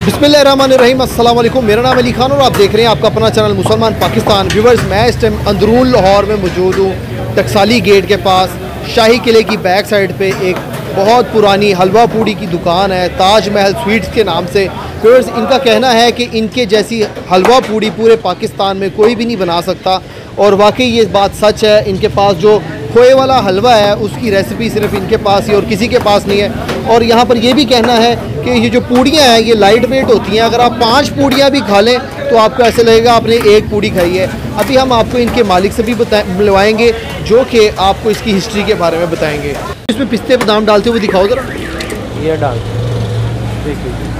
बिस्मिल्लाहिर्रहमानिर्रहीम, अस्सलाम वालेकुम। मेरा नाम अली खान और आप देख रहे हैं आपका अपना चैनल मुसलमान पाकिस्तान। व्यूवर्स, मैं इस टाइम अंदरून लाहौर में मौजूद हूँ। टकसाली गेट के पास शाही किले की बैक साइड पे एक बहुत पुरानी हलवा पूड़ी की दुकान है, ताज महल स्वीट्स के नाम से। व्यूवर्स, इनका कहना है कि इनके जैसी हलवा पूड़ी पूरे पाकिस्तान में कोई भी नहीं बना सकता, और वाकई ये बात सच है। इनके पास जो खोए वाला हलवा है उसकी रेसिपी सिर्फ इनके पास ही और किसी के पास नहीं है। और यहाँ पर यह भी कहना है कि ये जो पूड़ियाँ हैं ये लाइट वेट होती हैं। अगर आप 5 पूड़ियाँ भी खा लें तो आपको ऐसे लगेगा आपने 1 पूड़ी खाई है। अभी हम आपको इनके मालिक से भी मिलवाएंगे जो कि आपको इसकी हिस्ट्री के बारे में बताएंगे। इसमें पिस्ते बादाम डालते हुए दिखाओ ज़रा। ये डाल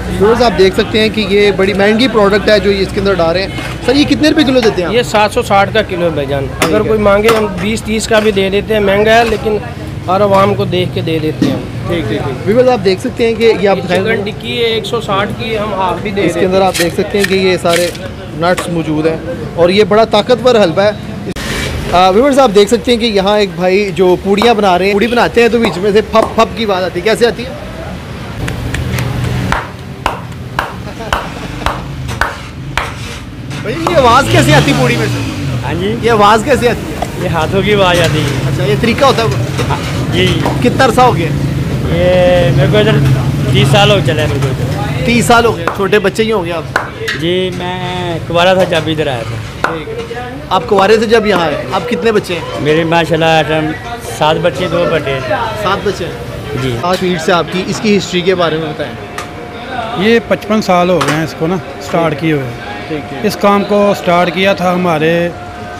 व्यूअर्स, आप देख सकते हैं कि ये बड़ी महंगी प्रोडक्ट है जो ये इसके अंदर डाल रहे हैं। सर, ये कितने रुपए किलो देते हैं? ये 760 का किलो है भाईजान। अगर कोई मांगे हम 20-30 का भी दे देते हैं, महंगा है लेकिन हर आवाम को देख के दे देते हैं। ठीक ठीक ठीक। व्यूअर्स, आप देख सकते हैं कि ये आप चिकन टिक्की है 160 की, हम आप भी दे इसके अंदर आप देख सकते हैं कि ये सारे नट्स मौजूद हैं और ये बड़ा ताकतवर हलवा है। व्यूअर्स, आप देख सकते हैं कि यहाँ एक भाई जो पूड़ियाँ बना रहे हैं, पूड़ी बनाते हैं तो बीच में से फप फप की बात आती है। कैसे आती है? भाई, ये आवाज़ कैसे आती है पूड़ी में से? हाँ जी, ये आवाज़ कैसे आती है? ये हाथों की आवाज़ आती है। अच्छा, ये तरीका होता है जी। कितना अरसा हो गया? ये मेरे को इधर 30 साल हो चले मेरे को। 30 साल हो गए। छोटे बच्चे ही हो गए आप? जी, मैं कुंवारा था जब इधर आया था। ठीक है। आप कुंवारे से जब यहाँ आए, आप कितने बच्चे हैं? मेरे माशाल्लाह 7 बच्चे 2 बटे 7 बच्चे हैं जी। आज स्वीट से आपकी इसकी हिस्ट्री के बारे में बताएं। ये 55 साल हो गए हैं इसको ना स्टार्ट किए हुए। ठीक है। इस काम को स्टार्ट किया था हमारे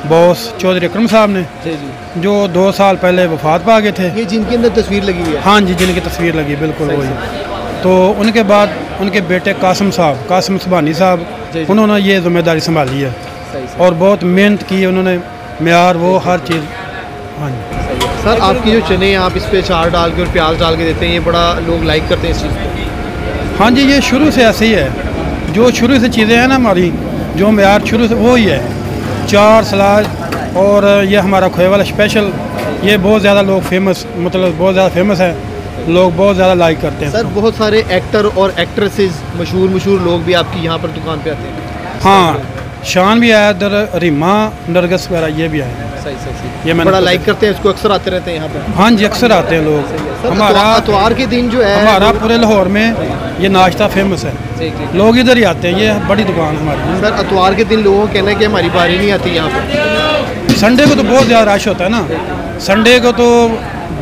बॉस चौधरी अकरम साहब ने, जी जी। जो 2 साल पहले वफात पा गए थे। ये जिनके अंदर तस्वीर लगी हुई है? हाँ जी, जिनकी तस्वीर लगी बिल्कुल सही वही। तो उनके बाद उनके बेटे कासिम सुबहानी साहब, जी जी। उन्होंने ये जिम्मेदारी संभाली है सही और बहुत मेहनत की है उन्होंने, म्यार वो हर चीज़। हाँ जी सर, आपकी जो चने हैं आप इस पे अचार डाल के और प्याज डाल के देते हैं, ये बड़ा लोग लाइक करते हैं इस चीज़ को। हाँ जी, ये शुरू से ऐसे ही है। जो शुरू से चीज़ें हैं ना हमारी, जो म्यार शुरू से वो ही है। 4 सलाद और ये हमारा खोए वाला स्पेशल, ये बहुत ज़्यादा लोग फेमस, मतलब बहुत ज़्यादा फेमस है, लोग बहुत ज़्यादा लाइक करते हैं। सर, बहुत सारे एक्टर और एक्ट्रेसेस मशहूर लोग भी आपकी यहाँ पर दुकान पे आते हैं। हाँ, शान भी आया इधर, रीमा, नरगस वगैरह ये भी आए हैं। सही सही। ये ये बड़ा लाइक करते हैं इसको, अक्सर आते रहते हैं यहाँ पर। हाँ जी, अक्सर आते हैं लोग। सर, हमारा अतवार के दिन जो है हमारा पूरे लाहौर में ये नाश्ता फेमस है, ठीक ठीक। लोग इधर ही आते हैं। ये बड़ी दुकान हमारी। सर, अतवार के दिन लोगों का कहना है कि हमारी बारी नहीं आती यहाँ पर। संडे को तो बहुत ज़्यादा रश होता है ना। संडे को तो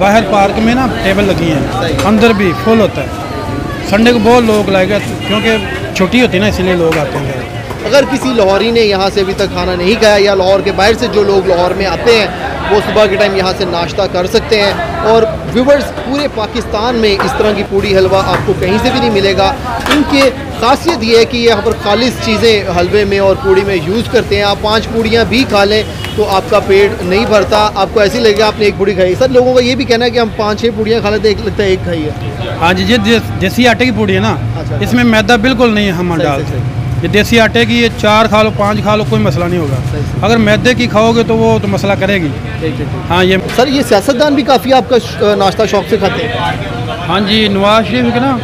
बाहर पार्क में ना टेबल लगी है, अंदर भी फुल होता है। संडे को बहुत लोग लाएगा क्योंकि छुट्टी होती है ना, इसलिए लोग आते हैं। अगर किसी लाहौरी ने यहाँ से अभी तक खाना नहीं खाया या लाहौर के बाहर से जो लोग लाहौर में आते हैं वो सुबह के टाइम यहाँ से नाश्ता कर सकते हैं। और व्यूवर्स, पूरे पाकिस्तान में इस तरह की पूड़ी हलवा आपको कहीं से भी नहीं मिलेगा। इनकी खासियत ये है कि ये यहाँ पर खालिश चीज़ें हलवे में और पूड़ी में यूज़ करते हैं। आप 5 पूड़ियाँ भी खा लें तो आपका पेट नहीं भरता, आपको ऐसी लगेगा आपने 1 पूड़ी खाई। सर, लोगों का ये भी कहना है कि हम 5-6 पूड़ियाँ खा लेते हैं, लगता है 1 खाई है। हाँ जी, ये देसी आटे की पूड़ी है ना। अच्छा। इसमें मैदा बिल्कुल नहीं हम डालते। ये देसी आटे की, ये 4 खा लो 5 खा लो कोई मसला नहीं होगा। अगर मैदे की खाओगे तो वो तो मसला करेगी। हाँ ये सर, ये सियासतदान भी काफ़ी आपका नाश्ता शौक से खाते हैं? हाँ जी, नवाज शरीफ के ना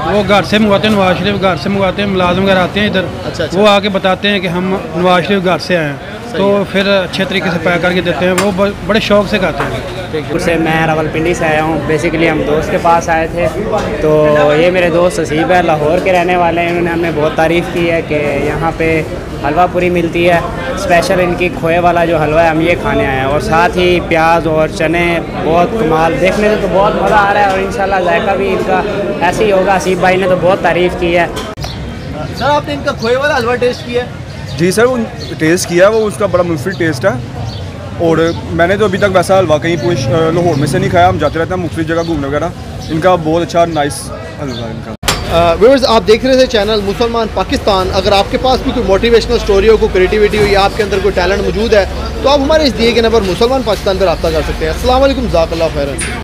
वो घर से मंगवाते हैं, नवाज शरीफ घर से मंगवाते हैं, मुलाजिम वगैरह आते हैं इधर। अच्छा। वो आके बताते हैं कि हम नवाज शरीफ घर से आए हैं, तो फिर अच्छे तरीके से पैक करके देते हैं। वो बड़े शौक से खाते हैं। उससे मैं रावलपिंडी से आया हूँ। बेसिकली हम दोस्त के पास आए थे, तो ये मेरे दोस्त हसीब है, लाहौर के रहने वाले हैं। इन्होंने हमें बहुत तारीफ़ की है कि यहाँ पे हलवा पूरी मिलती है स्पेशल। इनकी खोए वाला जो हलवा है हम ये खाने आए हैं, और साथ ही प्याज और चने बहुत कमाल। देखने से तो बहुत मज़ा आ रहा है और इंशाल्लाह जायका भी इनका ऐसे ही होगा। हसीब भाई ने तो बहुत तारीफ़ की है। सर, आपने इनका खोए वाला हलवा टेस्ट किया है? जी सर, वो टेस्ट किया, वो उसका बड़ा मुफिद टेस्ट है। और मैंने तो अभी तक वैसा हलवा कहीं पूरे लाहौर में से नहीं खाया। हम जाते रहते हैं मुख्तलिफ जगह घूमने वगैरह। इनका बहुत अच्छा नाइस हलवा इनका। व्यूअर्स, आप देख रहे थे चैनल मुसलमान पाकिस्तान। अगर आपके पास भी कोई मोटिवेशनल स्टोरी हो, कोई क्रिएटिविटी हो या आपके अंदर कोई टैलेंट मौजूद है तो आप हमारे इस दिए गए नंबर मुसलमान पाकिस्तान पर रब्ता कर सकते हैं। अस्सलाम वालेकुम, जज़ाकल्लाह खैरन।